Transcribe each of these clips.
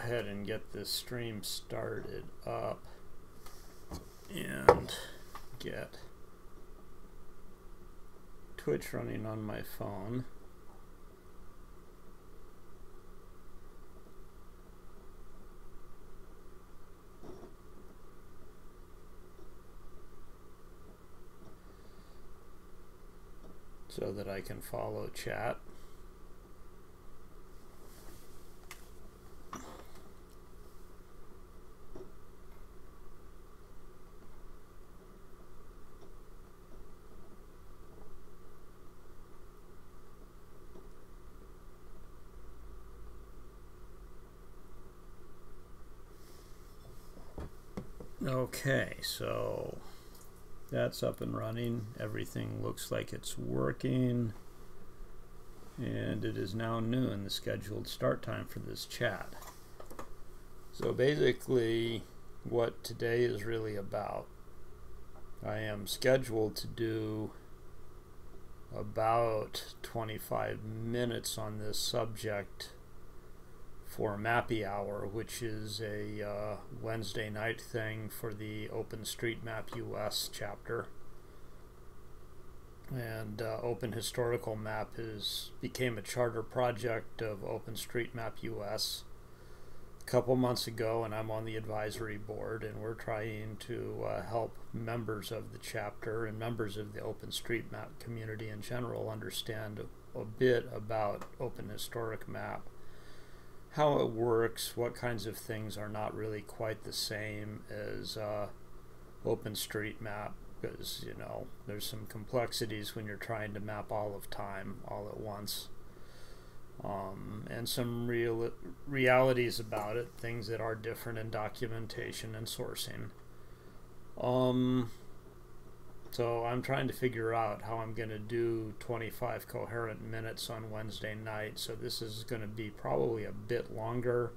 ahead and get this stream started up and get Twitch running on my phone. So that I can follow chat. Okay, so that's up and running. Everything looks like it's working. And it is now noon, the scheduled start time for this chat. So basically, what today is really about, I am scheduled to do about 25 minutes on this subject for Mappy Hour, which is a Wednesday night thing for the OpenStreetMap US chapter. And OpenHistoricalMap became a charter project of OpenStreetMap US a couple months ago, and I'm on the advisory board, and we're trying to help members of the chapter and members of the OpenStreetMap community in general understand a bit about OpenHistoricMap, how it works, what kinds of things are not really quite the same as OpenStreetMap, because, you know, there's some complexities when you're trying to map all of time all at once, and some realities about it, things that are different in documentation and sourcing. So I'm trying to figure out how I'm going to do 25 coherent minutes on Wednesday night. So this is going to be probably a bit longer.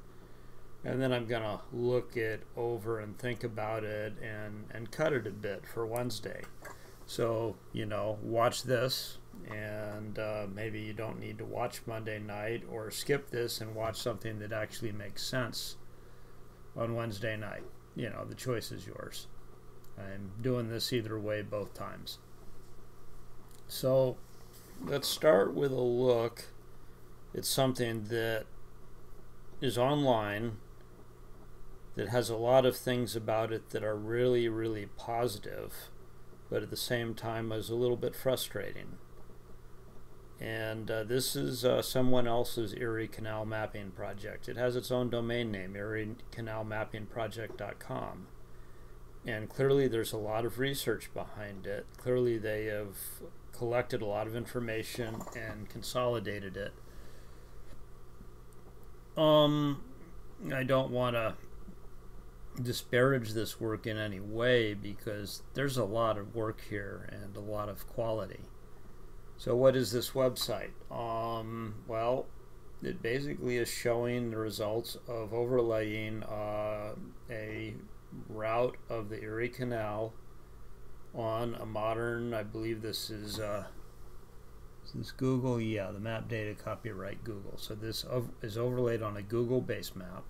And then I'm going to look it over and think about it and cut it a bit for Wednesday. So, you know, watch this. And maybe you don't need to watch Monday night, or skip this and watch something that actually makes sense on Wednesday night. You know, the choice is yours. I'm doing this either way both times. So let's start with a look at something that is online that has a lot of things about it that are really, really positive, but at the same time is a little bit frustrating. And this is someone else's Erie Canal mapping project. It has its own domain name, eriecanalmappingproject.com. And clearly there's a lot of research behind it. Clearly they have collected a lot of information and consolidated it. I don't want to disparage this work in any way, because there's a lot of work here and a lot of quality. So what is this website? Well, it basically is showing the results of overlaying a route of the Erie Canal on a modern, I believe this is Google, yeah, the map data copyright Google. So this is overlaid on a Google base map.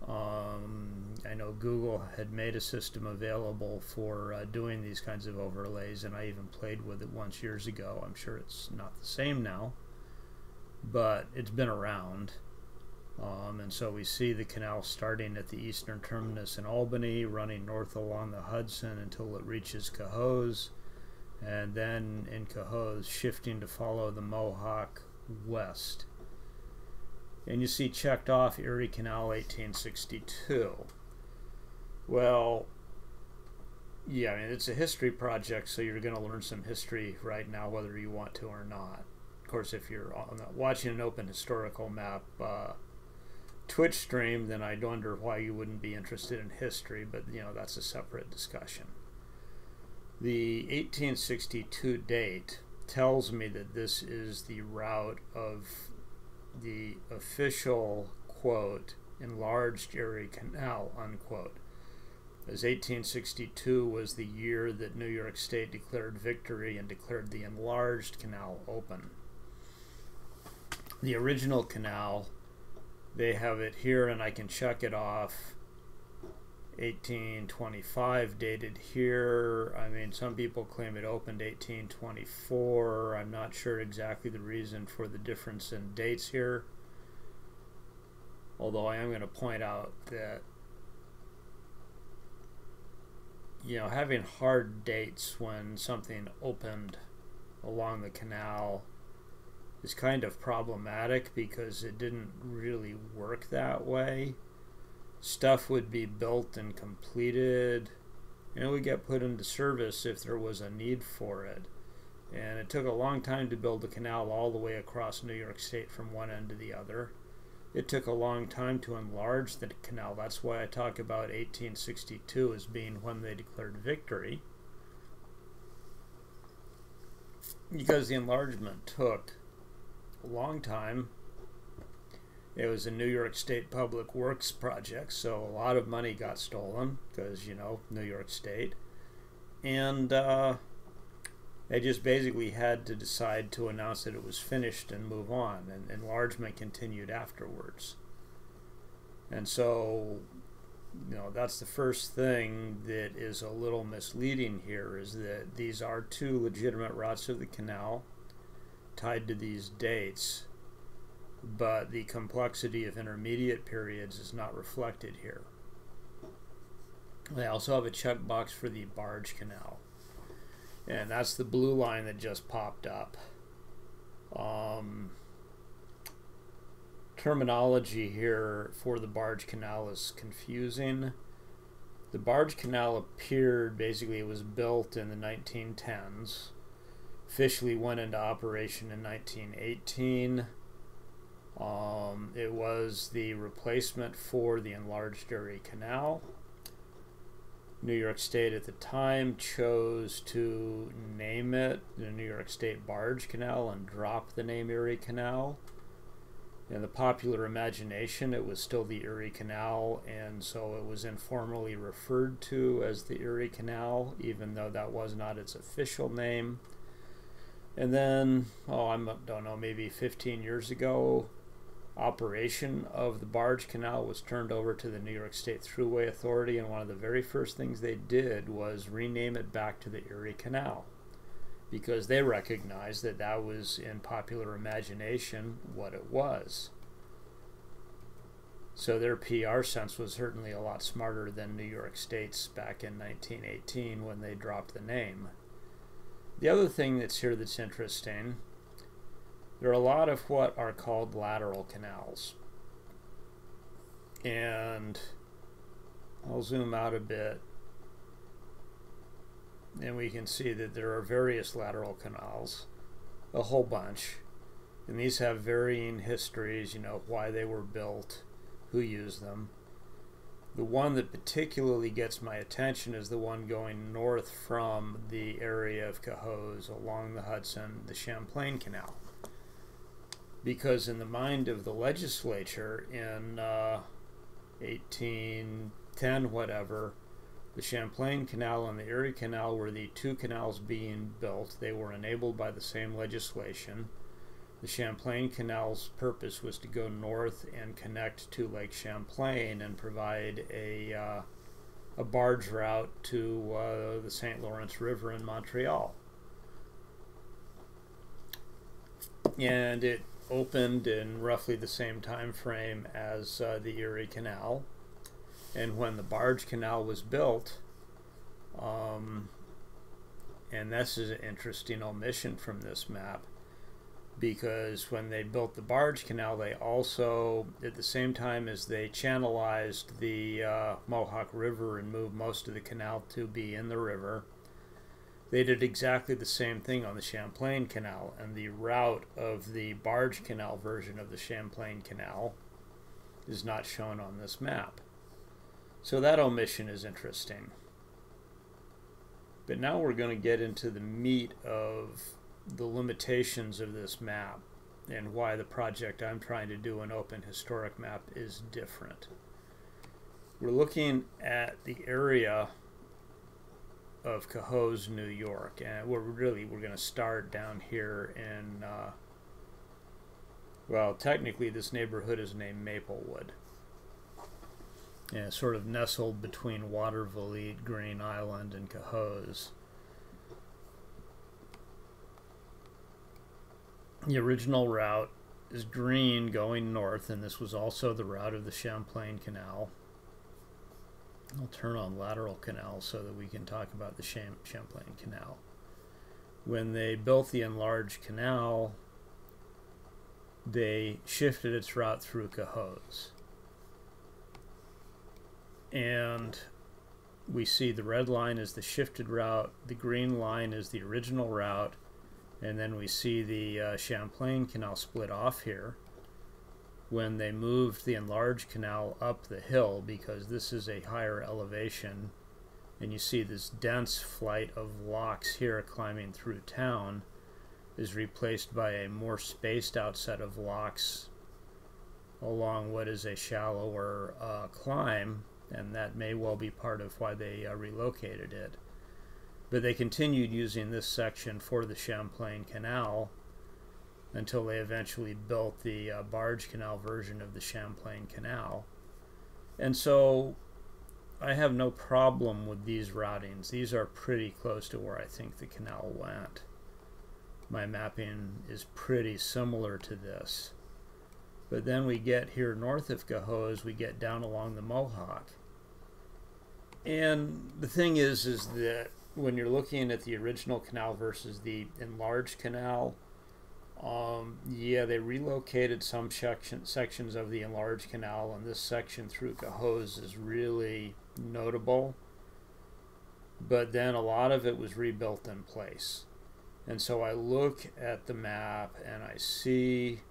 I know Google had made a system available for doing these kinds of overlays, and I even played with it once years ago. I'm sure it's not the same now, but it's been around. And so we see the canal starting at the eastern terminus in Albany, running north along the Hudson until it reaches Cohoes, and then in Cohoes shifting to follow the Mohawk west. And you see checked off Erie Canal 1862. Well, yeah, I mean, it's a history project, so you're going to learn some history right now whether you want to or not. Of course, if you're watching an OpenHistoricalMap Twitch stream, then I wonder why you wouldn't be interested in history, but you know, that's a separate discussion. The 1862 date tells me that this is the route of the official, quote, enlarged Erie Canal, unquote, as 1862 was the year that New York State declared victory and declared the enlarged canal open. The original canal they have it here, and I can check it off. 1825 dated here. I mean, some people claim it opened 1824. I'm not sure exactly the reason for the difference in dates here, although I am going to point out that, you know, having hard dates when something opened along the canal is kind of problematic, because it didn't really work that way. Stuff would be built and completed, and it would get put into service if there was a need for it. And it took a long time to build the canal all the way across New York State from one end to the other. It took a long time to enlarge the canal. That's why I talk about 1862 as being when they declared victory, because the enlargement took a long time. It was a New York State Public Works project, so a lot of money got stolen because, you know, New York State. And they just basically had to decide to announce that it was finished and move on, and enlargement continued afterwards. And so, you know, that's the first thing that is a little misleading here, is that these are two legitimate routes of the canal tied to these dates, but the complexity of intermediate periods is not reflected here. They also have a checkbox for the Barge Canal, and that's the blue line that just popped up. Terminology here for the Barge Canal is confusing. The Barge Canal appeared, basically it was built in the 1910s, officially went into operation in 1918. It was the replacement for the enlarged Erie Canal. New York State at the time chose to name it the New York State Barge Canal and drop the name Erie Canal. In the popular imagination, it was still the Erie Canal, and so it was informally referred to as the Erie Canal, even though that was not its official name. And then, I don't know, maybe 15 years ago, operation of the Barge Canal was turned over to the New York State Thruway Authority, and one of the very first things they did was rename it back to the Erie Canal, because they recognized that that was, in popular imagination, what it was. So their PR sense was certainly a lot smarter than New York State's back in 1918 when they dropped the name. The other thing that's here that's interesting, there are a lot of what are called lateral canals. And I'll zoom out a bit, and we can see that there are various lateral canals, a whole bunch. And these have varying histories, you know, why they were built, who used them. The one that particularly gets my attention is the one going north from the area of Cohoes along the Hudson, the Champlain Canal. Because in the mind of the legislature in 1810, whatever, the Champlain Canal and the Erie Canal were the two canals being built. They were enabled by the same legislation. The Champlain Canal's purpose was to go north and connect to Lake Champlain and provide a barge route to the St. Lawrence River in Montreal. And it opened in roughly the same time frame as the Erie Canal. And when the Barge Canal was built, and this is an interesting omission from this map, because when they built the Barge Canal, they also, at the same time as they channelized the Mohawk River and moved most of the canal to be in the river, they did exactly the same thing on the Champlain Canal, and the route of the Barge Canal version of the Champlain Canal is not shown on this map. So that omission is interesting. But now we're going to get into the meat of the limitations of this map and why the project I'm trying to do in OpenHistoricMap is different. We're looking at the area of Cohoes, New York, and we're going to start down here in Well, technically this neighborhood is named Maplewood. And it's sort of nestled between Watervliet, Green Island, and Cohoes. The original route is green going north, and this was also the route of the Champlain Canal. I'll turn on Lateral Canal so that we can talk about the Champlain Canal. When they built the enlarged canal, they shifted its route through Cohoes. And we see the red line is the shifted route, the green line is the original route, and then we see the Champlain Canal split off here when they moved the enlarged canal up the hill, because this is a higher elevation, and you see this dense flight of locks here climbing through town is replaced by a more spaced out set of locks along what is a shallower climb, and that may well be part of why they relocated it. But they continued using this section for the Champlain Canal until they eventually built the Barge Canal version of the Champlain Canal. And so I have no problem with these routings. These are pretty close to where I think the canal went. My mapping is pretty similar to this. But then we get here north of Cohoes, we get down along the Mohawk. And the thing is that when you're looking at the original canal versus the enlarged canal, yeah, they relocated some sections of the enlarged canal, and this section through Cohoes is really notable. But then a lot of it was rebuilt in place. And so I look at the map and I see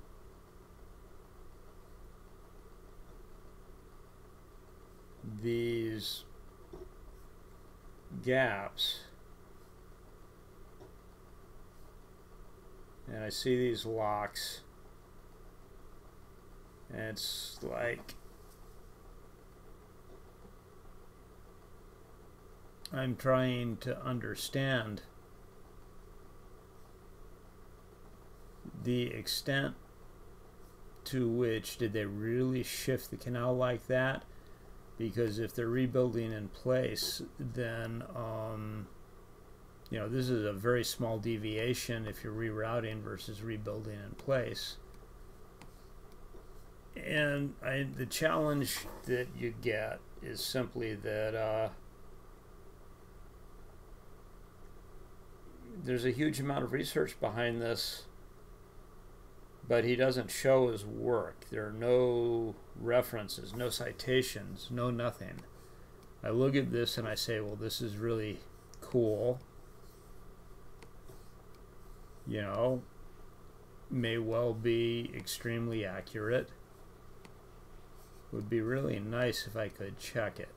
these gaps, and I see these locks, and it's like I'm trying to understand the extent to which did they really shift the canal like that. Because if they're rebuilding in place, then you know, this is a very small deviation if you're rerouting versus rebuilding in place. And the challenge that you get is simply that there's a huge amount of research behind this, but he doesn't show his work. There are no references, no citations, no nothing. I look at this and I say, well, this is really cool. You know, may well be extremely accurate. Would be really nice if I could check it.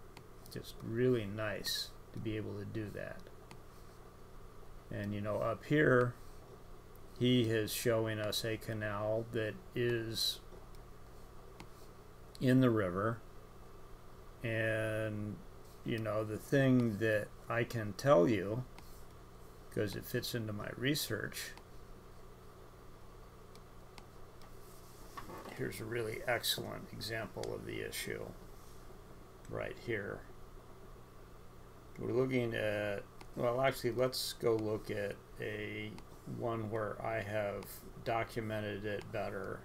Just really nice to be able to do that. And you know, up here, he is showing us a canal that is in the river, and you know, the thing that I can tell you, because it fits into my research, here's a really excellent example of the issue right here. We're looking at, well, actually, let's go look at a one where I have documented it better,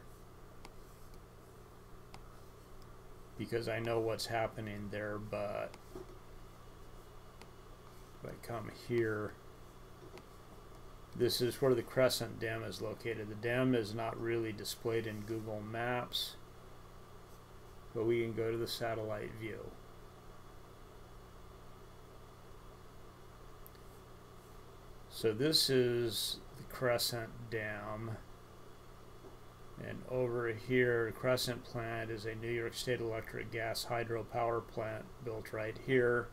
because I know what's happening there. But if I come here, this is where the Crescent Dam is located. The dam is not really displayed in Google Maps, but we can go to the satellite view. So this is the Crescent Dam, and over here, the Crescent plant is a New York State Electric gas hydropower plant built right here.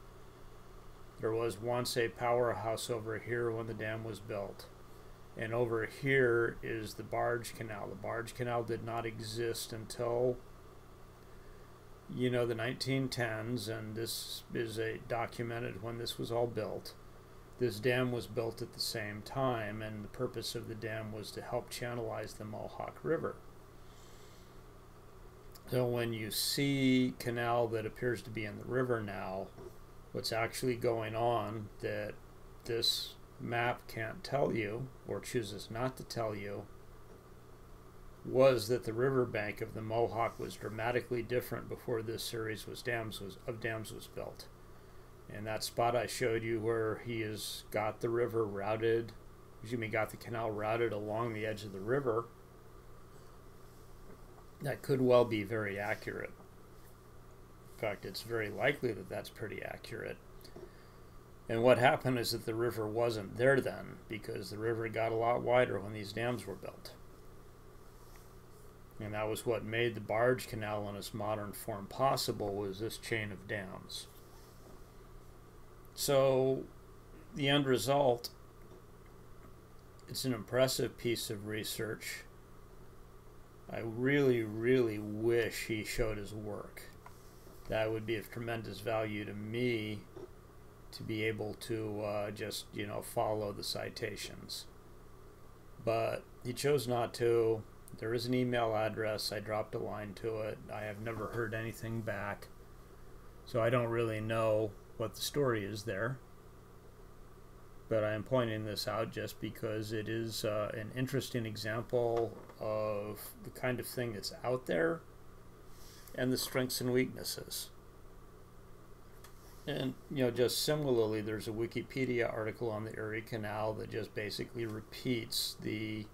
There was once a powerhouse over here when the dam was built. And over here is the Barge Canal. The Barge Canal did not exist until, you know, the 1910s, and this is documented when this was all built. This dam was built at the same time, and the purpose of the dam was to help channelize the Mohawk River. So when you see canal that appears to be in the river now, what's actually going on that this map can't tell you, or chooses not to tell you, was that the riverbank of the Mohawk was dramatically different before this series of dams was built. And that spot I showed you where he has got the river routed, got the canal routed along the edge of the river, that could well be very accurate. In fact, it's very likely that that's pretty accurate. And what happened is that the river wasn't there then, because the river got a lot wider when these dams were built. And that was what made the Barge Canal in its modern form possible, was this chain of dams. So the end result, it's an impressive piece of research. I really, really wish he showed his work. That would be of tremendous value to me, to be able to just, follow the citations. But he chose not to. There is an email address. I dropped a line to it. I have never heard anything back. So I don't really know what the story is there. But I am pointing this out just because it is an interesting example of the kind of thing that's out there and the strengths and weaknesses. And, just similarly, there's a Wikipedia article on the Erie Canal that just basically repeats the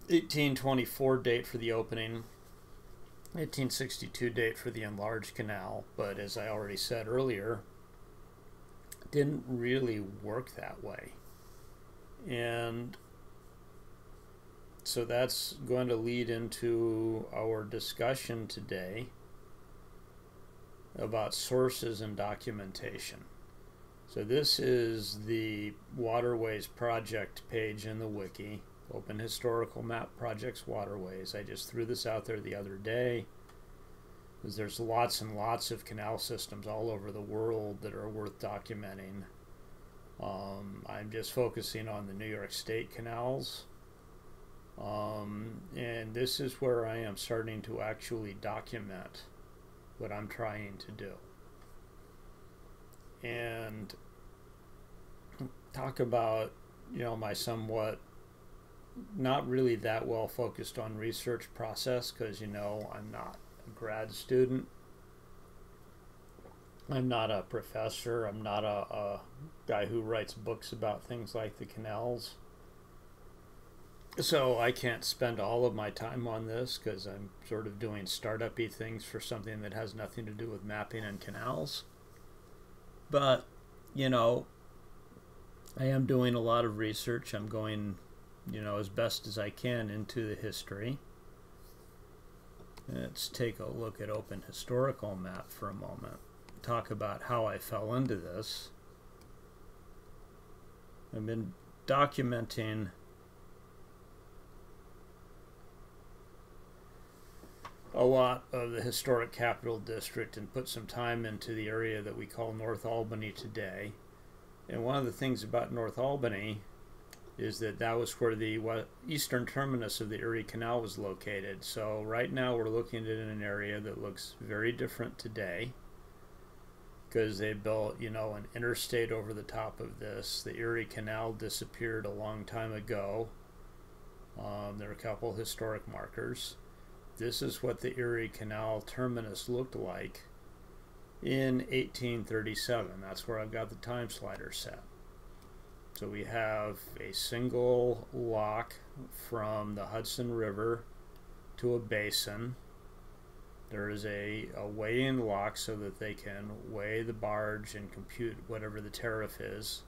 1824 date for the opening, 1862 date for the enlarged canal, but as I already said earlier, didn't really work that way. And so that's going to lead into our discussion today about sources and documentation. So this is the Waterways Project page in the wiki, OpenHistoricalMap Projects Waterways. I just threw this out there the other day, because there's lots and lots of canal systems all over the world that are worth documenting. I'm just focusing on the New York State canals. And this is where I am starting to actually document what I'm trying to do. And talk about, my somewhat not really that well focused on research process, because, I'm not a grad student. I'm not a professor. I'm not a guy who writes books about things like the canals. So I can't spend all of my time on this, because I'm sort of doing startup-y things for something that has nothing to do with mapping and canals. But, I am doing a lot of research. I'm going, as best as I can into the history. Let's take a look at OpenHistoricalMap for a moment. Talk about how I fell into this. I've been documenting a lot of the historic Capital District and put some time into the area that we call North Albany today. And one of the things about North Albany is that that was where the eastern terminus of the Erie Canal was located. So right now we're looking at an area that looks very different today, because they built, an interstate over the top of this. The Erie Canal disappeared a long time ago. There are a couple historic markers. This is what the Erie Canal terminus looked like in 1837. That's where I've got the time slider set. So we have a single lock from the Hudson River to a basin. There is a weigh-in lock so that they can weigh the barge and compute whatever the tariff is.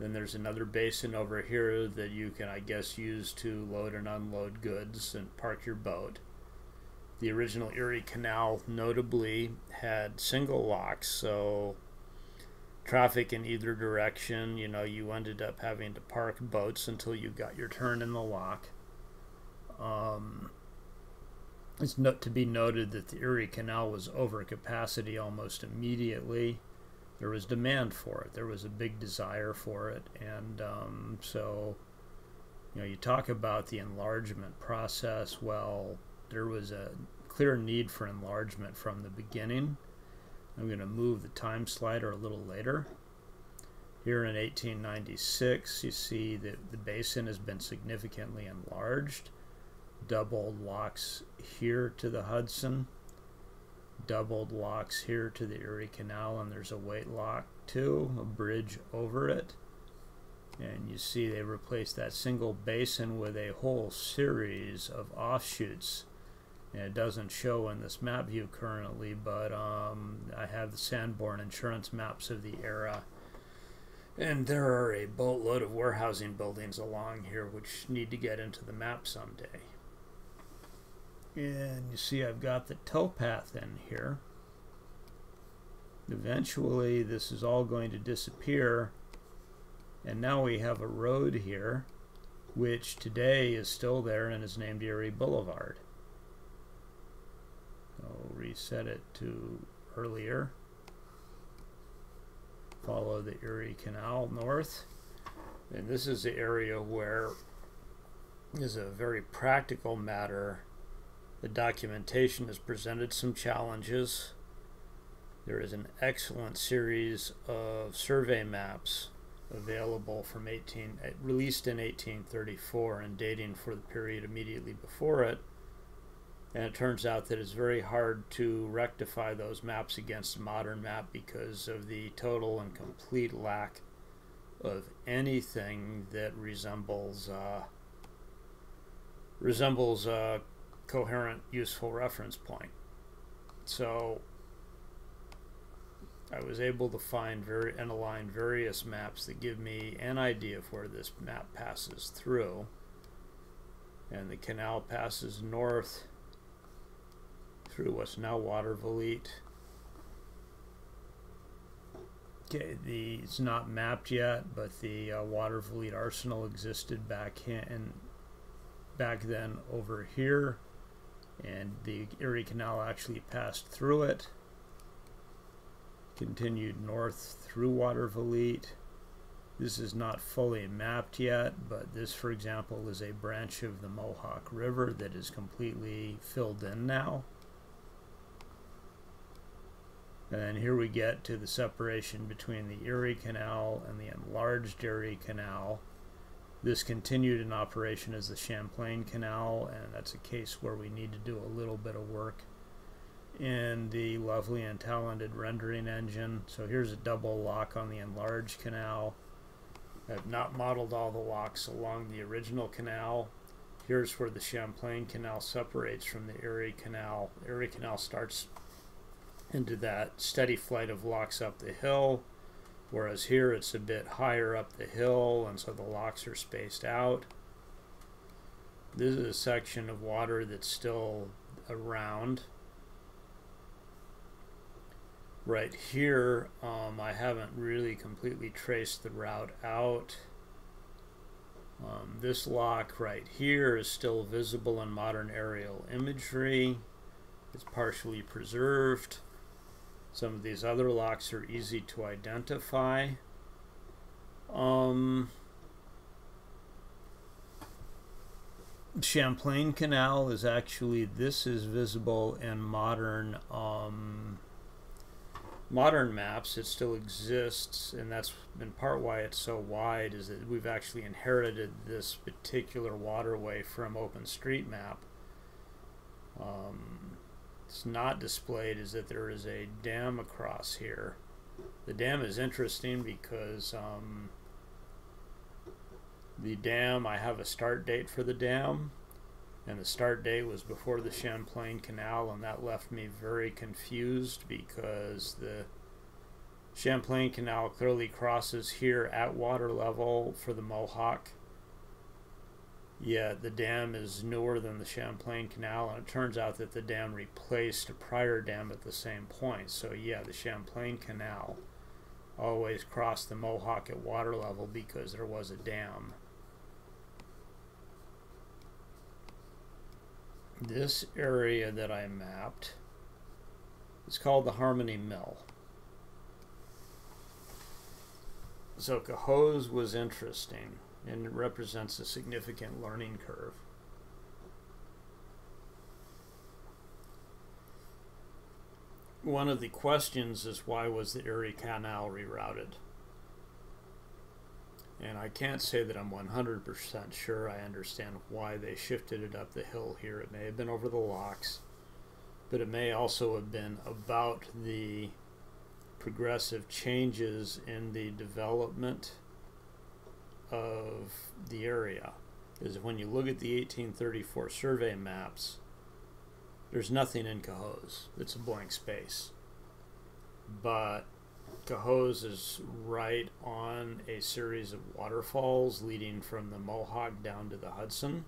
Then there's another basin over here that you can, I guess, use to load and unload goods and park your boat. The original Erie Canal notably had single locks, so traffic in either direction, you ended up having to park boats until you got your turn in the lock. It's to be noted that the Erie Canal was over capacity almost immediately. There was demand for it. There was a big desire for it. And so, you talk about the enlargement process. Well, there was clear need for enlargement from the beginning. I'm going to move the time slider a little later. Here in 1896, you see that the basin has been significantly enlarged. Doubled locks here to the Hudson, doubled locks here to the Erie Canal, and there's a weight lock too, a bridge over it. And you see they replaced that single basin with a whole series of offshoots. And it doesn't show in this map view currently, but I have the Sanborn insurance maps of the era. And there are a boatload of warehousing buildings along here which need to get into the map someday. And you see I've got the towpath in here. Eventually this is all going to disappear, and now we have a road here which today is still there and is named Erie Boulevard. I'll reset it to earlier. Follow the Erie Canal north, and this is the area where, as a very practical matter, the documentation has presented some challenges. There is an excellent series of survey maps available from released in 1834 and dating for the period immediately before it. And it turns out that it's very hard to rectify those maps against a modern map because of the total and complete lack of anything that resembles a coherent, useful reference point. So I was able to find and align various maps that give me an idea of where this map passes through. And the canal passes north through what's now Watervliet. Okay, it's not mapped yet, but the Watervliet Arsenal existed back then over here, and the Erie Canal actually passed through it, continued north through Watervliet. This is not fully mapped yet, but this, for example, is a branch of the Mohawk River that is completely filled in now. And then here we get to the separation between the Erie Canal and the enlarged Erie Canal. This continued in operation as the Champlain Canal, and that's a case where we need to do a little bit of work in the lovely and talented rendering engine. So here's a double lock on the enlarged canal. I've not modeled all the locks along the original canal. Here's where the Champlain Canal separates from the Erie Canal. The Erie Canal starts into that steady flight of locks up the hill, whereas here it's a bit higher up the hill, and so the locks are spaced out. This is a section of water that's still around. Right here, I haven't really completely traced the route out. This lock right here is still visible in modern aerial imagery. It's partially preserved. Some of these other locks are easy to identify. Champlain Canal is actually, this is visible in modern maps. It still exists, and that's in part why it's so wide, is that we've actually inherited this particular waterway from OpenStreetMap. It's not displayed is that there is a dam across here. The dam is interesting because the dam, I have a start date for the dam, and the start date was before the Champlain Canal, and that left me very confused because the Champlain Canal clearly crosses here at water level for the Mohawk. Yet the dam is newer than the Champlain Canal, and it turns out that the dam replaced a prior dam at the same point. So yeah, the Champlain Canal always crossed the Mohawk at water level because there was a dam. This area that I mapped is called the Harmony Mill. So Cohoes was interesting, and it represents a significant learning curve. one of the questions is, why was the Erie Canal rerouted? And I can't say that I'm 100% sure I understand why they shifted it up the hill here. It may have been over the locks, but it may also have been about the progressive changes in the development of the area. Because when you look at the 1834 survey maps, there's nothing in Cohoes. It's a blank space. But Cohoes is right on a series of waterfalls leading from the Mohawk down to the Hudson.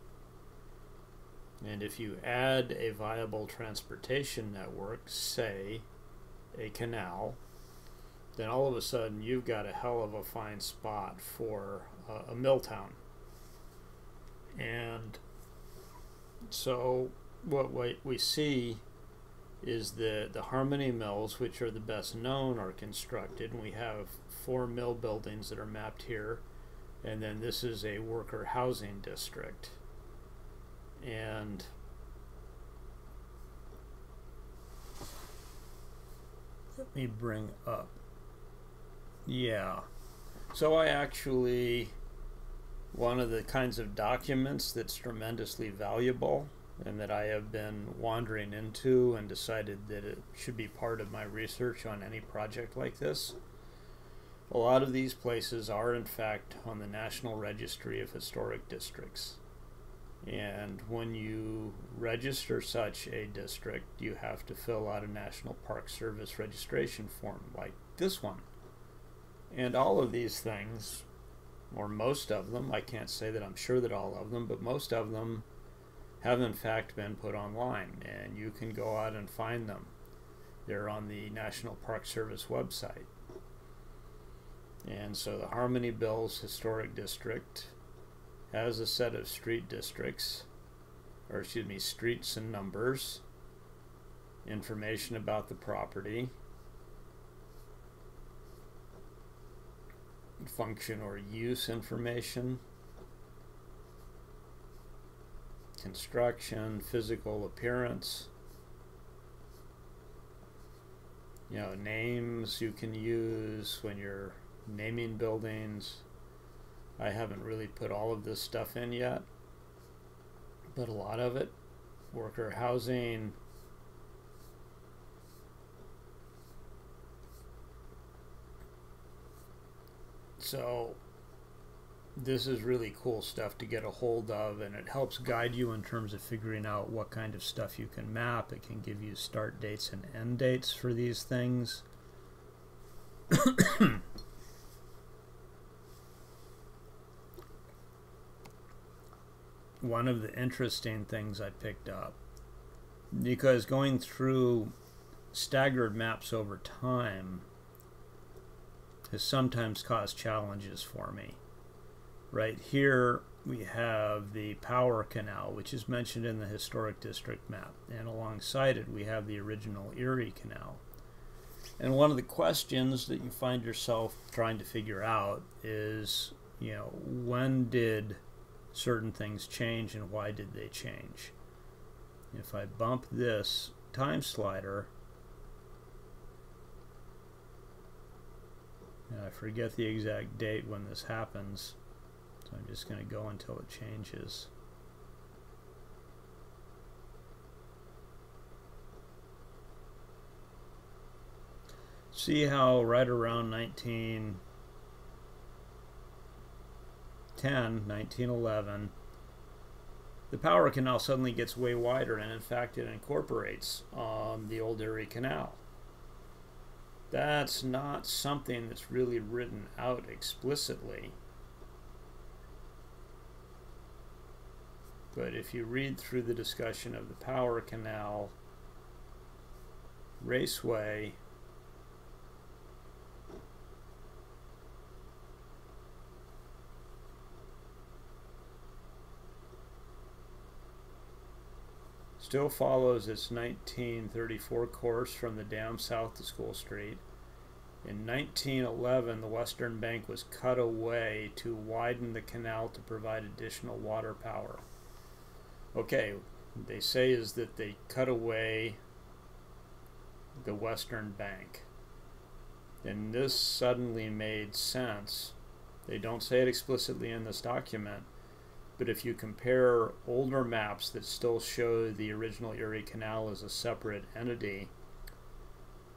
And if you add a viable transportation network, say a canal, then all of a sudden you've got a hell of a fine spot for a mill town. And so what we see is the Harmony mills, which are the best known, are constructed, and we have 4 mill buildings that are mapped here, and then this is a worker housing district. And let me bring up, yeah, so I actually, one of the kinds of documents that's tremendously valuable and that I have been wandering into and decided that it should be part of my research on any project like this. A lot of these places are in fact on the National Registry of Historic Districts. And when you register such a district, you have to fill out a National Park Service registration form like this one. And all of these things, or most of them, I can't say that I'm sure that all of them, but most of them have in fact been put online, and you can go out and find them. They're on the National Park Service website. And so the Harmony Bills Historic District has a set of street districts, or excuse me, streets and numbers, information about the property, function or use information, construction, physical appearance, you know, names you can use when you're naming buildings. I haven't really put all of this stuff in yet, but a lot of it, worker housing, so this is really cool stuff to get a hold of, and it helps guide you in terms of figuring out what kind of stuff you can map. It can give you start dates and end dates for these things. One of the interesting things I picked up, because going through staggered maps over time has sometimes caused challenges for me. Right here we have the Power Canal, which is mentioned in the Historic District map, and alongside it we have the original Erie Canal. And one of the questions that you find yourself trying to figure out is, you know, when did certain things change and why did they change? If I bump this time slider, and I forget the exact date when this happens, so I'm just going to go until it changes. See how right around 1911, the Power Canal suddenly gets way wider, and in fact it incorporates the old Erie Canal. That's not something that's really written out explicitly. But if you read through the discussion of the Power Canal Raceway, still follows its 1934 course from the dam south to School Street. In 1911, the western bank was cut away to widen the canal to provide additional water power. Okay, what they say is that they cut away the western bank. And this suddenly made sense. They don't say it explicitly in this document, but if you compare older maps that still show the original Erie Canal as a separate entity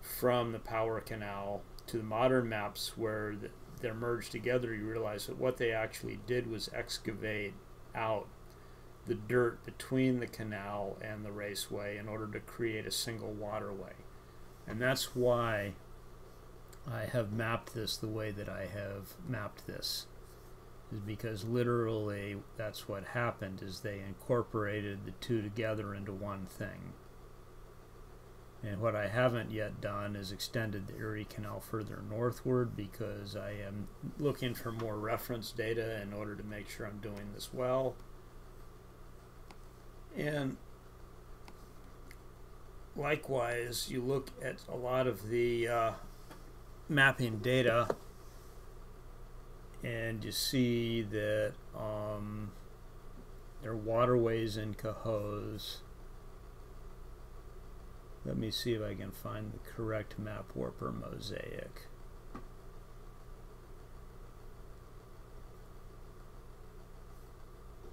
from the Power Canal to the modern maps where they're merged together, you realize that what they actually did was excavate out the dirt between the canal and the raceway in order to create a single waterway. And that's why I have mapped this the way that I have mapped this, is because literally that's what happened, is they incorporated the two together into one thing. And what I haven't yet done is extended the Erie Canal further northward, because I am looking for more reference data in order to make sure I'm doing this well. And likewise, you look at a lot of the mapping data and you see that there are waterways in Cohoes. Let me see if I can find the correct map warper mosaic.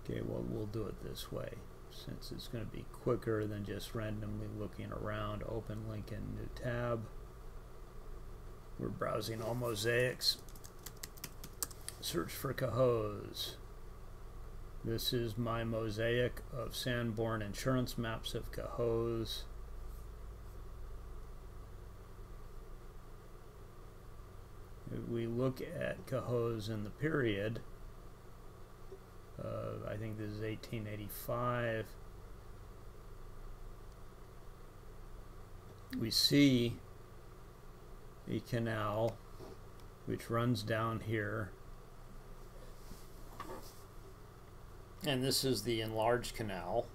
Okay, well, we'll do it this way, since it's going to be quicker than just randomly looking around. Open link in new tab. We're browsing all mosaics. Search for Cohoes. This is my mosaic of Sanborn insurance maps of Cohoes. If we look at Cohoes in the period, I think this is 1885, we see a canal which runs down here, and this is the enlarged canal,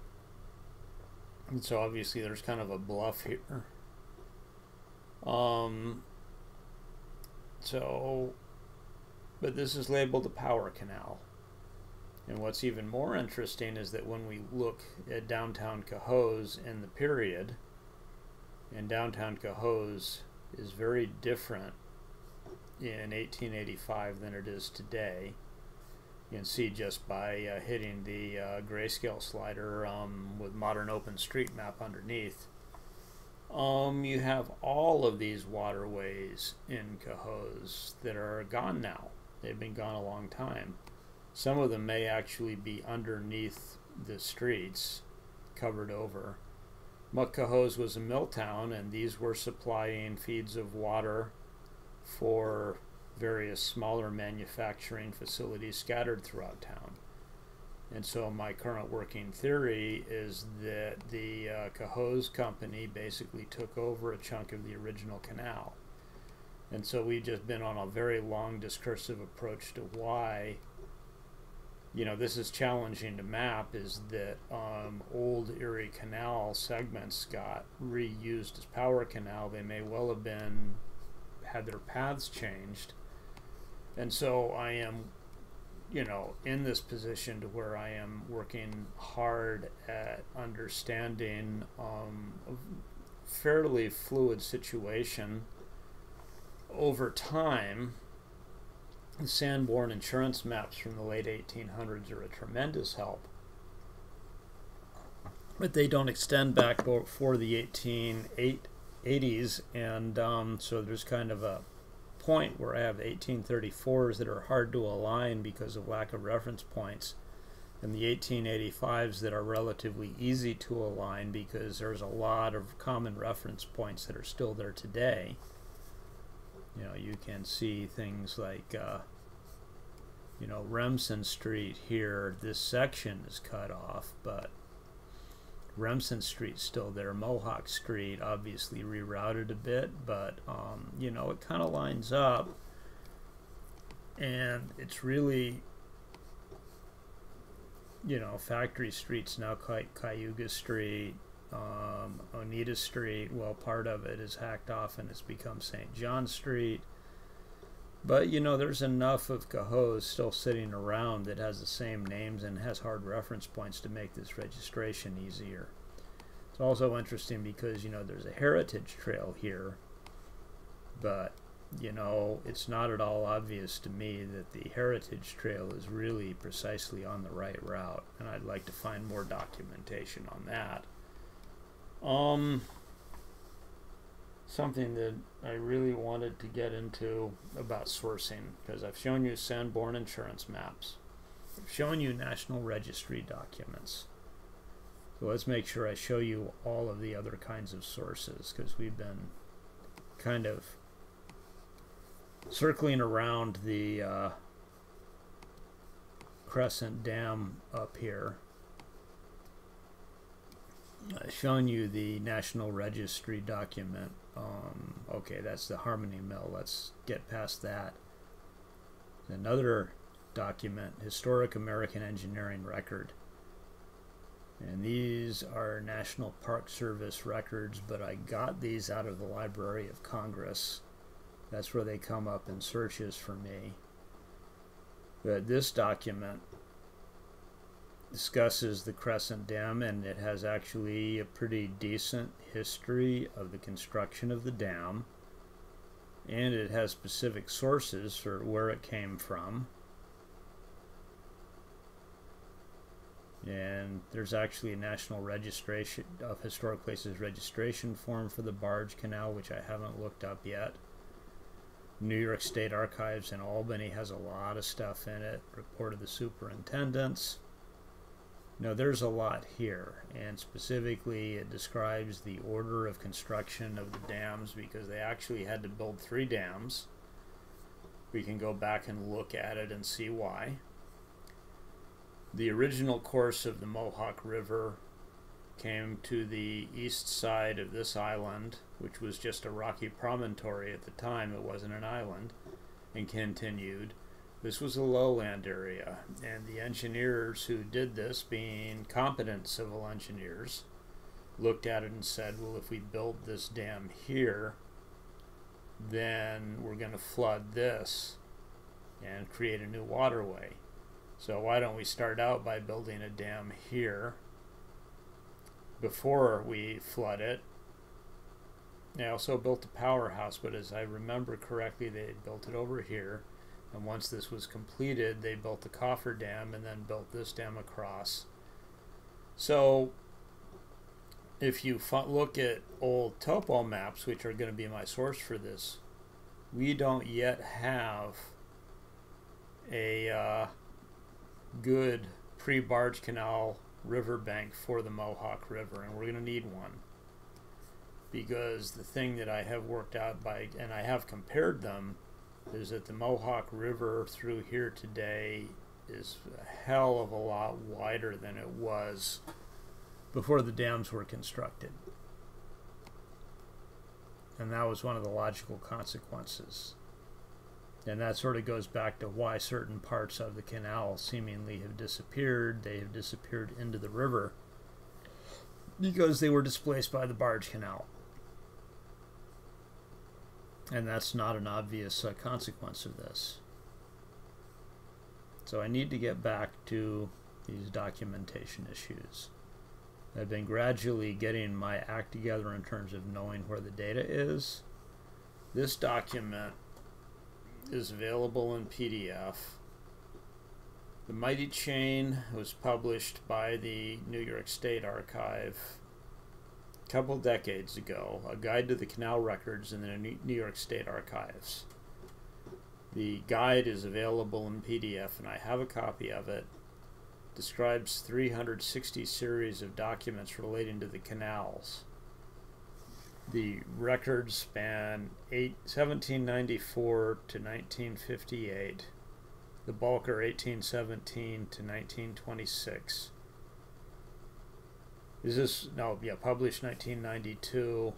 and so obviously there's kind of a bluff here. But this is labeled the Power Canal. And what's even more interesting is that when we look at downtown Cohoes in the period, and downtown Cohoes is very different in 1885 than it is today. You can see just by hitting the grayscale slider with modern OpenStreetMap underneath. You have all of these waterways in Cohoes that are gone now. They've been gone a long time. Some of them may actually be underneath the streets, covered over. Cohoes was a mill town, and these were supplying feeds of water for various smaller manufacturing facilities scattered throughout town. And so my current working theory is that the Cohoes company basically took over a chunk of the original canal. And so we've just been on a very long discursive approach to why, you know, this is challenging to map, is that old Erie Canal segments got reused as Power Canal. They may well have been, had their paths changed. And so I am, you know, in this position to where I am working hard at understanding a fairly fluid situation over time. The Sanborn insurance maps from the late 1800s are a tremendous help, but they don't extend back before the 1880s, and so there's kind of a point where I have 1834s that are hard to align because of lack of reference points, and the 1885s that are relatively easy to align because there's a lot of common reference points that are still there today. You know, you can see things like, you know, Remsen Street here, this section is cut off, but Remsen Street's still there. Mohawk Street obviously rerouted a bit, but, you know, it kind of lines up, and it's really, you know, Factory Street's now Cayuga Street. Oneida Street, well, part of it is hacked off and it's become St. John Street. But, you know, there's enough of Cohoes still sitting around that has the same names and has hard reference points to make this registration easier. It's also interesting because, you know, there's a heritage trail here, but, you know, it's not at all obvious to me that the heritage trail is really precisely on the right route, and I'd like to find more documentation on that. Something that I really wanted to get into about sourcing, because I've shown you Sanborn insurance maps. I've shown you National Registry documents. So let's make sure I show you all of the other kinds of sources, because we've been kind of circling around the Crescent Dam up here. I've shown you the National Registry document. Okay, that's the Harmony Mill. Let's get past that. Another document, Historic American Engineering Record. And these are National Park Service records, but I got these out of the Library of Congress. That's where they come up in searches for me. But this document discusses the Crescent Dam, and it has actually a pretty decent history of the construction of the dam, and it has specific sources for where it came from. And there's actually a National Registration of Historic Places registration form for the Barge Canal, which I haven't looked up yet. New York State Archives in Albany has a lot of stuff in it. Report of the superintendents. Now there's a lot here, and specifically it describes the order of construction of the dams, because they actually had to build 3 dams. We can go back and look at it and see why. The original course of the Mohawk River came to the east side of this island, which was just a rocky promontory at the time. It wasn't an island, and continued. This was a lowland area, and the engineers who did this, being competent civil engineers, looked at it and said, well, if we build this dam here, then we're going to flood this and create a new waterway. So why don't we start out by building a dam here before we flood it? They also built a powerhouse, but as I remember correctly, they had built it over here. And once this was completed, they built the coffer dam and then built this dam across. So if you look at old topo maps, which are going to be my source for this, we don't yet have a good pre-Barge Canal riverbank for the Mohawk River, and we're going to need one. Because the thing that I have worked out and I have compared them, is that the Mohawk River through here today is a hell of a lot wider than it was before the dams were constructed. And that was one of the logical consequences. And that sort of goes back to why certain parts of the canal seemingly have disappeared. They have disappeared into the river because they were displaced by the Barge Canal. And that's not an obvious consequence of this. So I need to get back to these documentation issues. I've been gradually getting my act together in terms of knowing where the data is. This document is available in PDF. The Mighty Chain was published by the New York State Archive a couple decades ago, a guide to the canal records in the New York State Archives. The guide is available in PDF, and I have a copy of it. Describes 360 series of documents relating to the canals. The records span 1794 to 1958. The bulk are 1817 to 1926. Published 1992.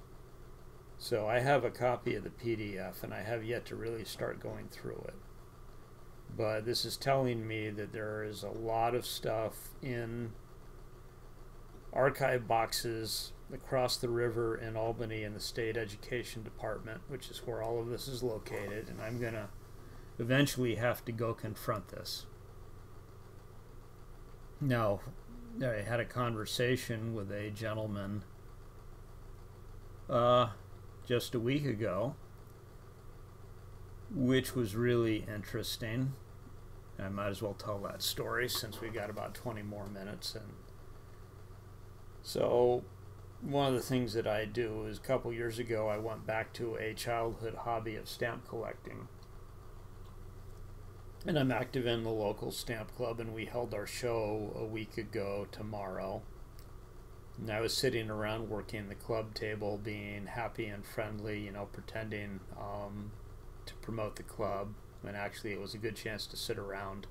So I have a copy of the PDF, and I have yet to really start going through it. But this is telling me that there is a lot of stuff in archive boxes across the river in Albany in the State Education Department, which is where all of this is located, and I'm going to eventually have to go confront this. Now, I had a conversation with a gentleman just a week ago, which was really interesting. I might as well tell that story since we got about 20 more minutes. And so one of the things that I do is a couple years ago I went back to a childhood hobby of stamp collecting. And I'm active in the local stamp club, and we held our show a week ago tomorrow. And I was sitting around working the club table, being happy and friendly, you know, pretending to promote the club. And actually it was a good chance to sit around.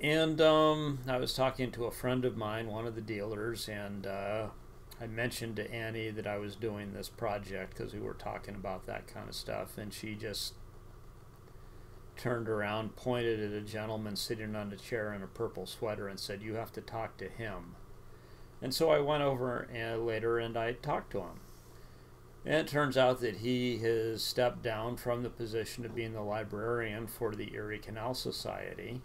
And I was talking to a friend of mine, one of the dealers, and I mentioned to Annie that I was doing this project because we were talking about that kind of stuff, and she just turned around, pointed at a gentleman sitting on a chair in a purple sweater and said, "You have to talk to him." And so I went over later and I talked to him. And it turns out that he has stepped down from the position of being the librarian for the Erie Canal Society.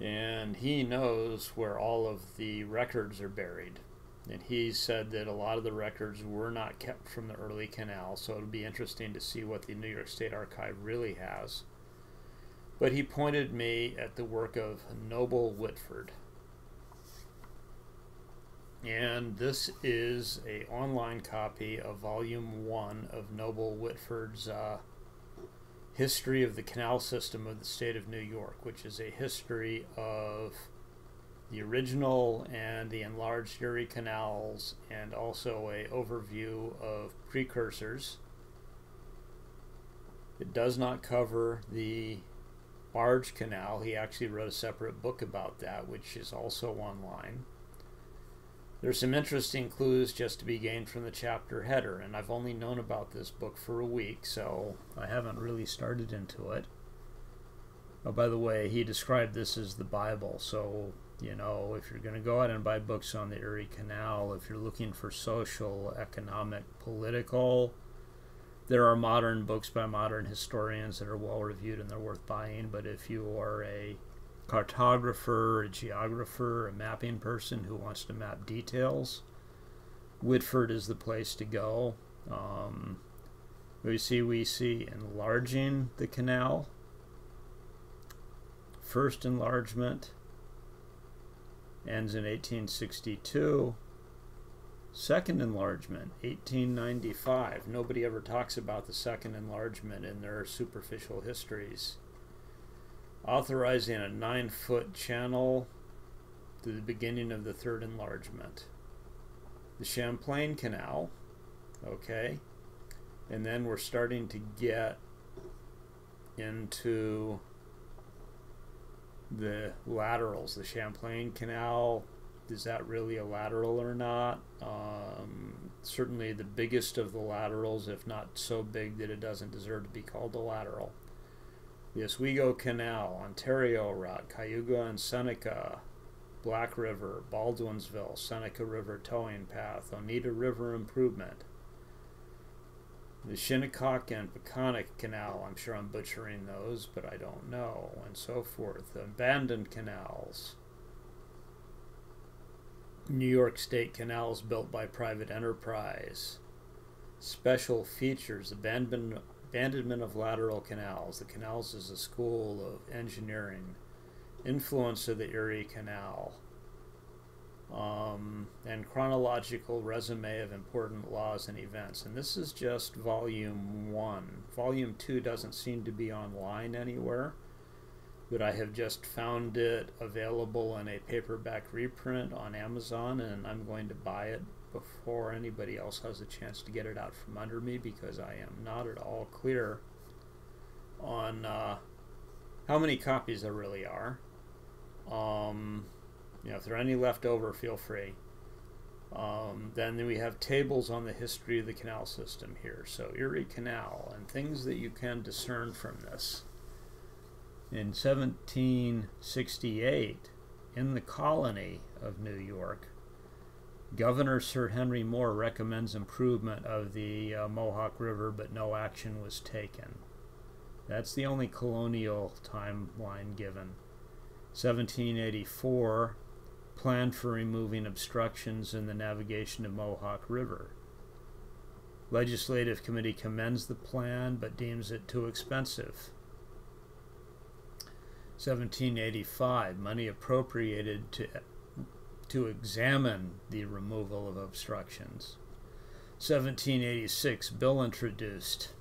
And he knows where all of the records are buried. And he said that a lot of the records were not kept from the early canal, so it'll be interesting to see what the New York State Archive really has. But he pointed me at the work of Noble Whitford. And this is an online copy of Volume 1 of Noble Whitford's History of the Canal System of the State of New York, which is a history of the original and the enlarged Erie Canals, and also an overview of precursors. It does not cover the Barge Canal. He actually wrote a separate book about that, which is also online. There's some interesting clues just to be gained from the chapter header, and I've only known about this book for a week, so I haven't really started into it. Oh, by the way, he described this as the Bible, so, you know, if you're going to go out and buy books on the Erie Canal, if you're looking for social, economic, political, there are modern books by modern historians that are well reviewed and they're worth buying, but if you are a cartographer, a geographer, a mapping person who wants to map details, Whitford is the place to go. We see enlarging the canal. First enlargement ends in 1862. Second enlargement, 1895. Nobody ever talks about the second enlargement in their superficial histories. Authorizing a 9-foot channel to the beginning of the third enlargement. The Champlain Canal, okay, and then we're starting to get into the laterals. The Champlain Canal, is that really a lateral or not? Certainly the biggest of the laterals, if not so big that it doesn't deserve to be called a lateral. The Oswego Canal, Ontario Route, Cayuga and Seneca, Black River, Baldwinsville, Seneca River Towing Path, Oneida River Improvement, the Shinnecock and Peconic Canal, I'm sure I'm butchering those, but I don't know, and so forth. Abandoned canals, New York State canals built by private enterprise, special features, abandonment of lateral canals. The canals as a school of engineering, influence of the Erie Canal, and chronological resume of important laws and events. And this is just Volume 1. Volume 2 doesn't seem to be online anywhere, but I have just found it available in a paperback reprint on Amazon, and I'm going to buy it before anybody else has a chance to get it out from under me, because I am not at all clear on how many copies there really are. You know, if there are any left over, feel free. Then we have tables on the history of the canal system here. So Erie Canal and things that you can discern from this. In 1768, in the colony of New York, Governor Sir Henry Moore recommends improvement of the Mohawk River, but no action was taken. That's the only colonial timeline given. 1784, plan for removing obstructions in the navigation of Mohawk River. Legislative Committee commends the plan but deems it too expensive. 1785, money appropriated to examine the removal of obstructions. 1786, bill introduced.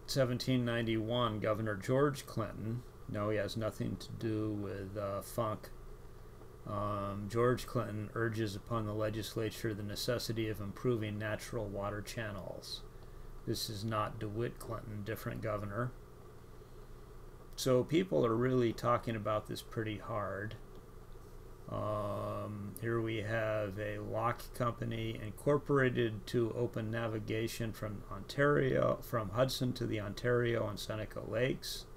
1791, Governor George Clinton. No, he has nothing to do with funk. George Clinton urges upon the legislature the necessity of improving natural water channels. This is not DeWitt Clinton, different governor. So people are really talking about this pretty hard. Here we have a lock company incorporated to open navigation from Hudson to the Ontario and Seneca Lakes.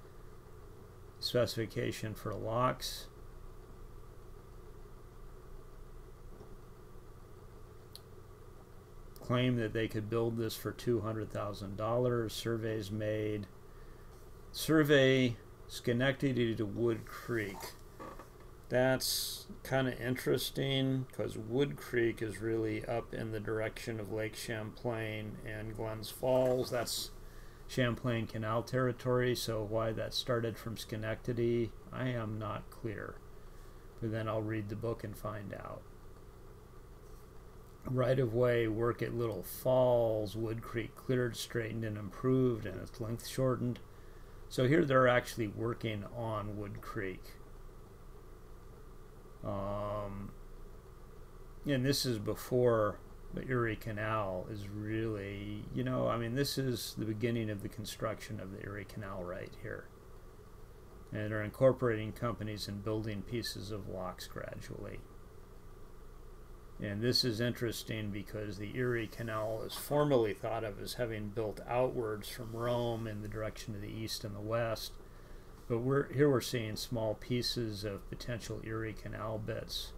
Specification for locks. Claim that they could build this for $200,000. Surveys made. Survey Schenectady to Wood Creek. That's kind of interesting because Wood Creek is really up in the direction of Lake Champlain and Glens Falls. That's Champlain Canal territory, so why that started from Schenectady, I am not clear. But then I'll read the book and find out. Right-of-way work at Little Falls, Wood Creek cleared, straightened, and improved, and its length shortened. So here they're actually working on Wood Creek. And this is before the Erie Canal is really, you know, I mean, this is the beginning of the construction of the Erie Canal right here. And they're incorporating companies and building pieces of locks gradually. And this is interesting because the Erie Canal is formerly thought of as having built outwards from Rome in the direction of the east and the west. But here we're seeing small pieces of potential Erie Canal bits.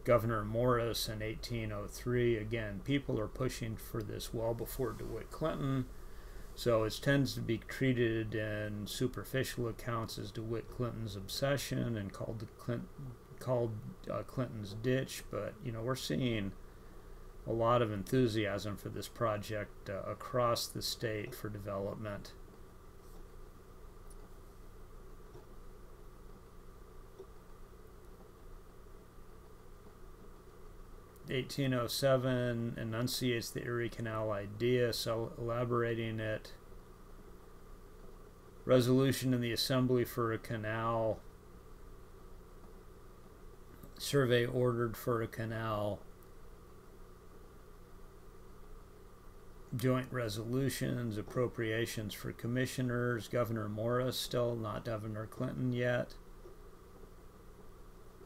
Governor Morris in 1803, again, people are pushing for this well before DeWitt Clinton. So it tends to be treated in superficial accounts as DeWitt Clinton's obsession and called Clinton's ditch. But, you know, we're seeing a lot of enthusiasm for this project across the state for development. (1807) enunciates the Erie Canal idea, so elaborating it. Resolution in the Assembly for a canal. Survey ordered for a canal. Joint resolutions, appropriations for commissioners. Governor Morris still, not Governor Clinton yet.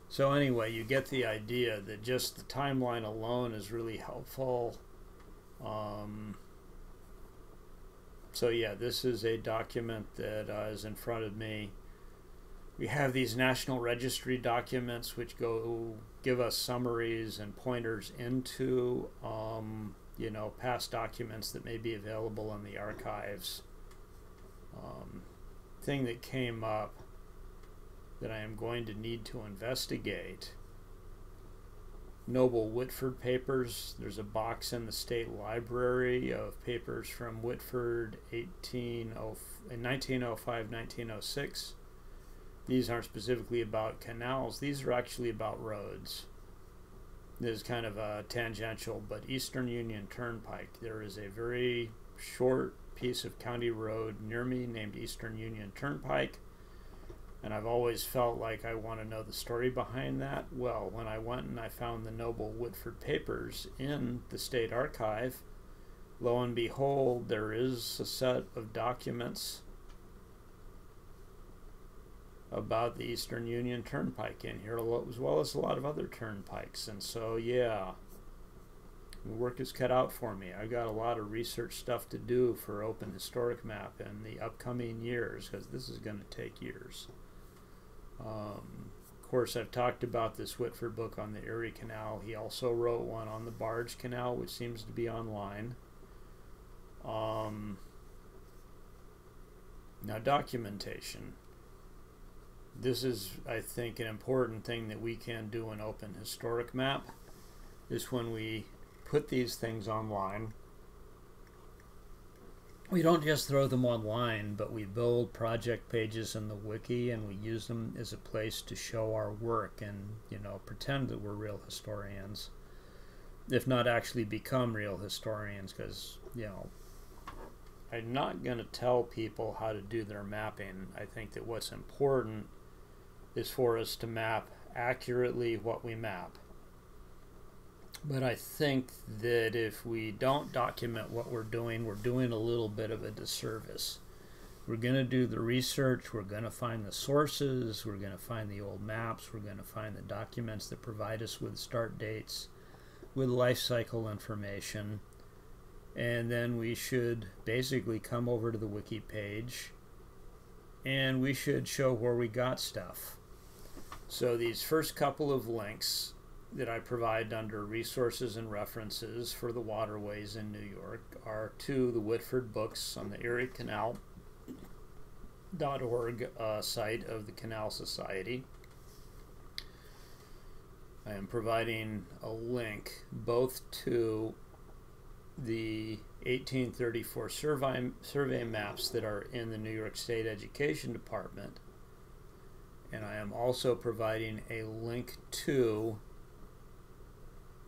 So anyway, you get the idea that just the timeline alone is really helpful. So yeah, this is a document that is in front of me. We have these National Registry documents which give us summaries and pointers into you know, past documents that may be available in the archives. Thing that came up that I am going to need to investigate. Noble Whitford papers. There's a box in the state library of papers from Whitford in 1905-1906. These aren't specifically about canals. These are actually about roads. This is kind of a tangential, but Eastern Union Turnpike. There is a very short piece of county road near me named Eastern Union Turnpike. And I've always felt like I want to know the story behind that. Well, when I went and I found the Noble Whitford papers in the state archive, lo and behold, there is a set of documents about the Eastern Union Turnpike in here, as well as a lot of other turnpikes. And so, yeah, the work is cut out for me. I've got a lot of research stuff to do for OpenHistoricMap in the upcoming years, because this is going to take years. Of course, I've talked about this Whitford book on the Erie Canal. He also wrote one on the Barge Canal, which seems to be online. Now, documentation. This is, I think, an important thing that we can do in OpenHistoricMap, is when we put these things online. We don't just throw them online, but we build project pages in the wiki and we use them as a place to show our work and, you know, pretend that we're real historians, if not actually become real historians, because, you know, I'm not going to tell people how to do their mapping. I think that what's important is for us to map accurately what we map. But I think that if we don't document what we're doing a little bit of a disservice. We're going to do the research, we're going to find the sources, we're going to find the old maps, we're going to find the documents that provide us with start dates, with life cycle information, and then we should basically come over to the wiki page and we should show where we got stuff. So these first couple of links that I provide under resources and references for the waterways in New York are to the Whitford books on the Erie Canal .org site of the Canal Society. I am providing a link both to the 1834 survey maps that are in the New York State Education Department, and I am also providing a link to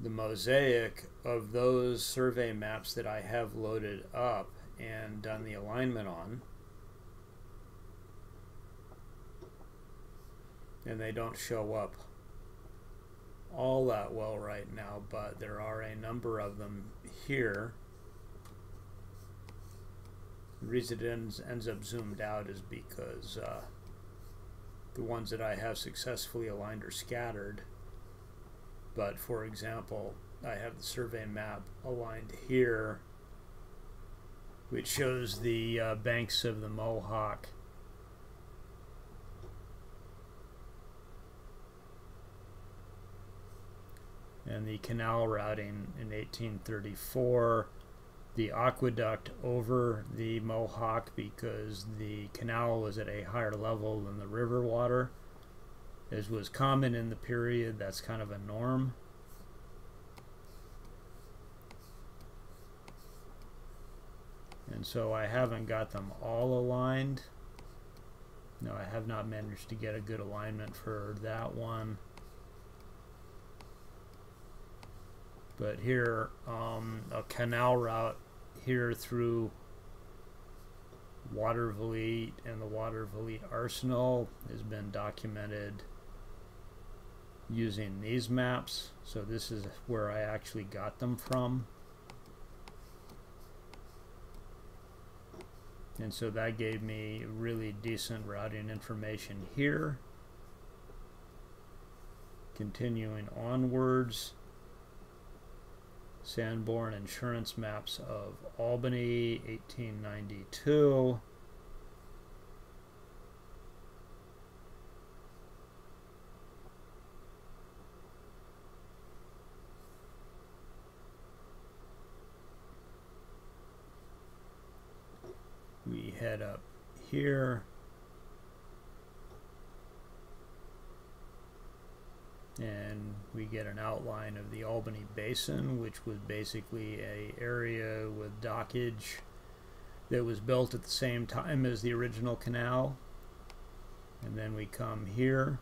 the mosaic of those survey maps that I have loaded up and done the alignment on. And they don't show up all that well right now, but there are a number of them here. The reason it ends up zoomed out is because the ones that I have successfully aligned are scattered. But for example, I have the survey map aligned here, which shows the banks of the Mohawk. And the canal routing in 1834, the aqueduct over the Mohawk, because the canal was at a higher level than the river water, as was common in the period. That's kind of a norm. And so I haven't got them all aligned. No, I have not managed to get a good alignment for that one. But here, a canal route here through Watervliet and the Watervliet Arsenal has been documented using these maps. So this is where I actually got them from. And so that gave me really decent routing information here. Continuing onwards, Sanborn Insurance Maps of Albany, 1892. We head up here. And we get an outline of the Albany Basin, which was basically an area with dockage that was built at the same time as the original canal. And then we come here,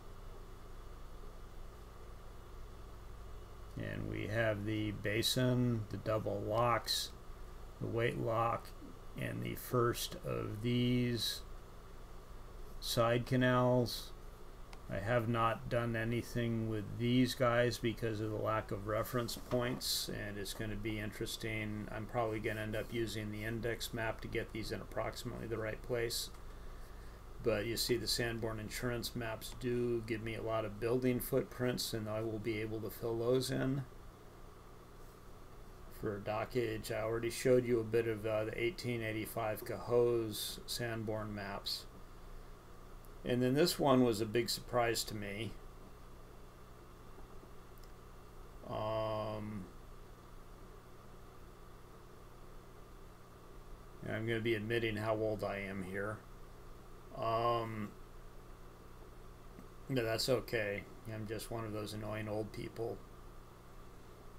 and we have the basin, the double locks, the weight lock, and the first of these side canals. I have not done anything with these guys because of the lack of reference points, and it's going to be interesting. I'm probably going to end up using the index map to get these in approximately the right place. But you see the Sanborn Insurance maps do give me a lot of building footprints, and I will be able to fill those in. For dockage, I already showed you a bit of the 1885 Cohoes Sanborn maps. And then this one was a big surprise to me. And I'm going to be admitting how old I am here. No, that's okay. I'm just one of those annoying old people.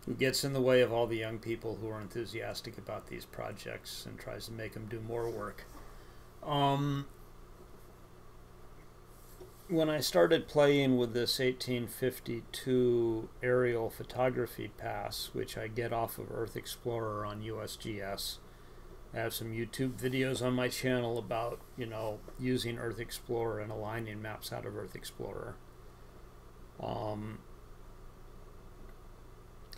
who gets in the way of all the young people who are enthusiastic about these projects and tries to make them do more work. When I started playing with this 1852 aerial photography pass, which I get off of Earth Explorer on USGS, I have some YouTube videos on my channel about, using Earth Explorer and aligning maps out of Earth Explorer.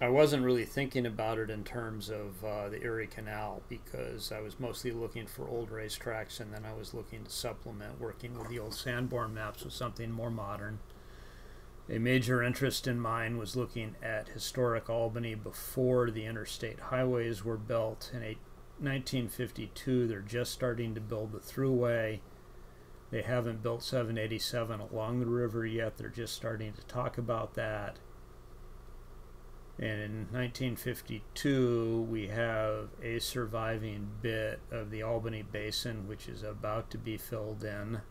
I wasn't really thinking about it in terms of the Erie Canal, because I was mostly looking for old racetracks, and then I was looking to supplement working with the old Sanborn maps with something more modern. A major interest in mine was looking at historic Albany before the interstate highways were built. In 1952, they're just starting to build the thruway. They haven't built 787 along the river yet. They're just starting to talk about that. And in 1952, we have a surviving bit of the Albany Basin, which is about to be filled in.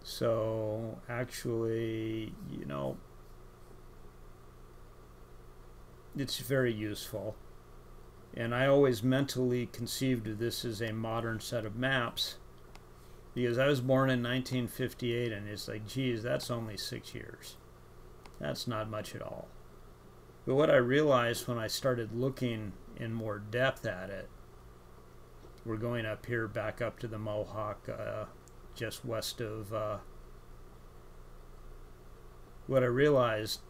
So actually, it's very useful. And I always mentally conceived of this as a modern set of maps, because I was born in 1958, and it's like, geez, that's only 6 years. That's not much at all. But what I realized when I started looking in more depth at it, we're going up here, back up to the Mohawk, just west of, what I realized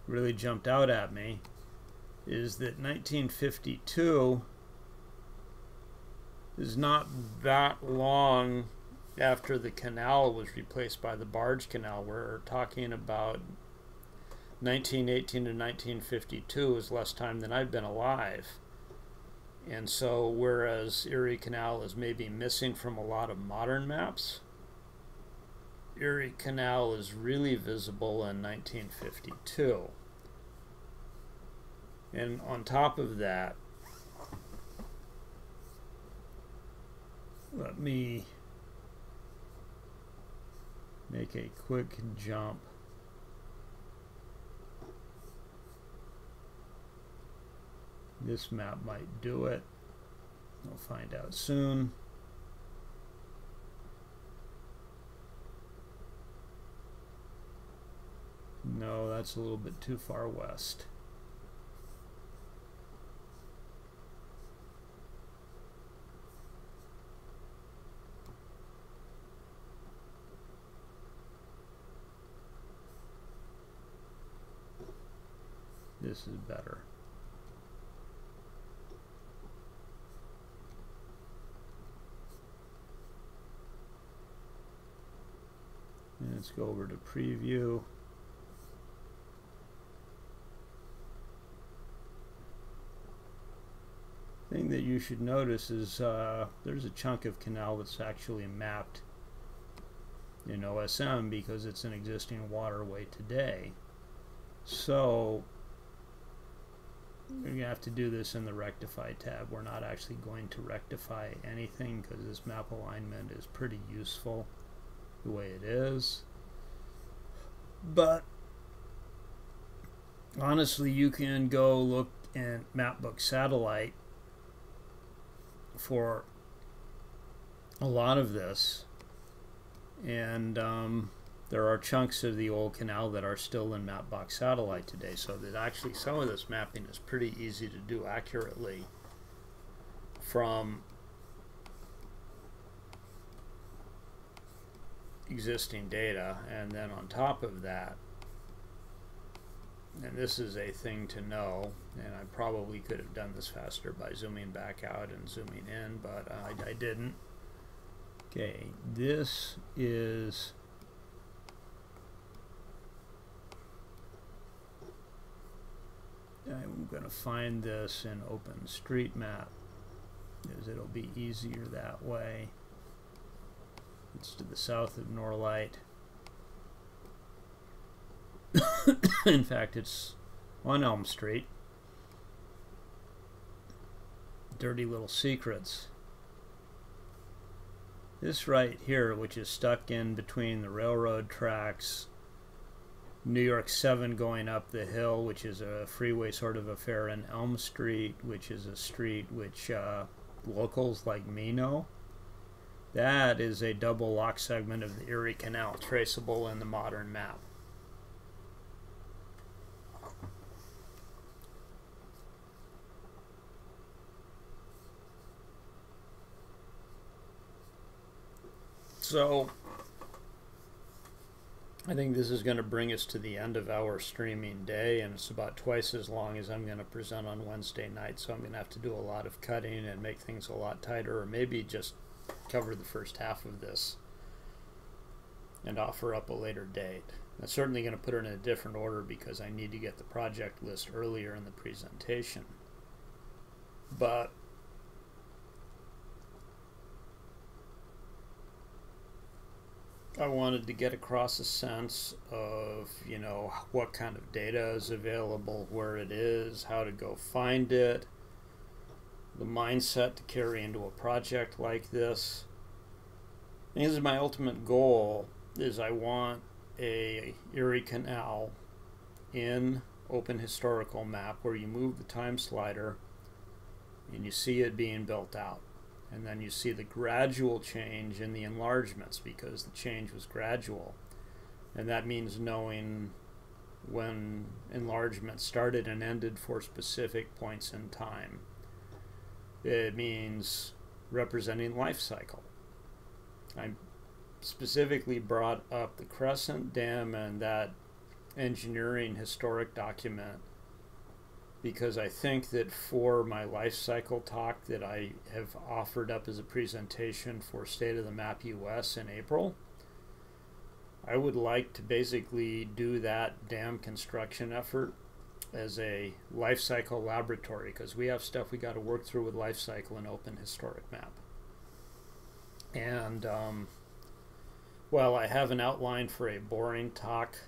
really jumped out at me is that 1952 is not that long after the canal was replaced by the Barge Canal. We're talking about 1918 to 1952 is less time than I've been alive. And so whereas Erie Canal is maybe missing from a lot of modern maps, Erie Canal is really visible in 1952. And on top of that, let me make a quick jump. This map might do it. We'll find out soon. No, that's a little bit too far west. This is better. And let's go over to preview. Thing that you should notice is there's a chunk of canal that's actually mapped in OSM because it's an existing waterway today. So we're going to have to do this in the rectify tab. We're not actually going to rectify anything because this map alignment is pretty useful the way it is. But honestly, you can go look in Mapbook Satellite for a lot of this, and there are chunks of the old canal that are still in Mapbox Satellite today, so that actually some of this mapping is pretty easy to do accurately from existing data. And then on top of that, and this is a thing to know, and I probably could have done this faster by zooming back out and zooming in, but I didn't. Okay, this is I'm going to find this in OpenStreetMap, because it'll be easier that way. It's to the south of Norlight. In fact, it's on Elm Street. Dirty little secrets. This right here, which is stuck in between the railroad tracks, New York 7 going up the hill, which is a freeway sort of affair, and Elm Street, which is a street which locals like me know. That is a double lock segment of the Erie Canal, traceable in the modern map. So I think this is going to bring us to the end of our streaming day, and it's about twice as long as I'm going to present on Wednesday night, so I'm going to have to do a lot of cutting and make things a lot tighter, or maybe just cover the first half of this and offer up a later date. I'm certainly going to put it in a different order because I need to get the project list earlier in the presentation. But I wanted to get across a sense of, you know, what kind of data is available, where it is, how to go find it, the mindset to carry into a project like this. And this is my ultimate goal, is I want a Erie Canal in OpenHistoricalMap where you move the time slider and you see it being built out. And then you see the gradual change in the enlargements because the change was gradual. And that means knowing when enlargement started and ended for specific points in time. It means representing life cycle. I specifically brought up the Crescent Dam and that engineering historic document because I think that for my life cycle talk that I have offered up as a presentation for State of the Map US in April, I would like to basically do that dam construction effort as a life cycle laboratory, because we have stuff we got to work through with life cycle and OpenHistoricMap. And while I have an outline for a boring talk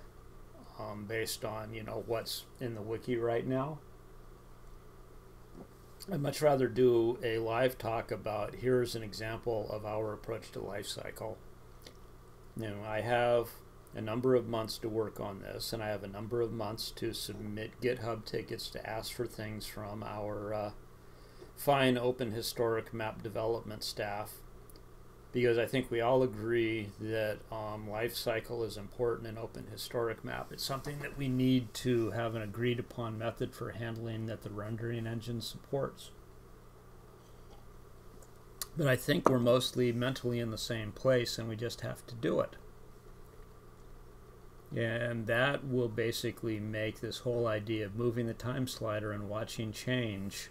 based on, you know, what's in the wiki right now, I'd much rather do a live talk about here's an example of our approach to life cycle. You know, I have a number of months to work on this, and I have a number of months to submit GitHub tickets to ask for things from our fine OpenHistoricMap development staff, because I think we all agree that life cycle is important in OpenHistoricMap. It's something that we need to have an agreed upon method for handling that the rendering engine supports. But I think we're mostly mentally in the same place, and we just have to do it. And that will basically make this whole idea of moving the time slider and watching change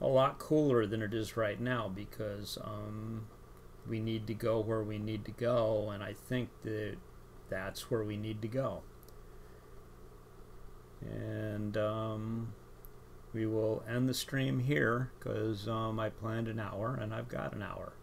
a lot cooler than it is right now, because we need to go where we need to go, and I think that that's where we need to go. And we will end the stream here because I planned an hour and I've got an hour.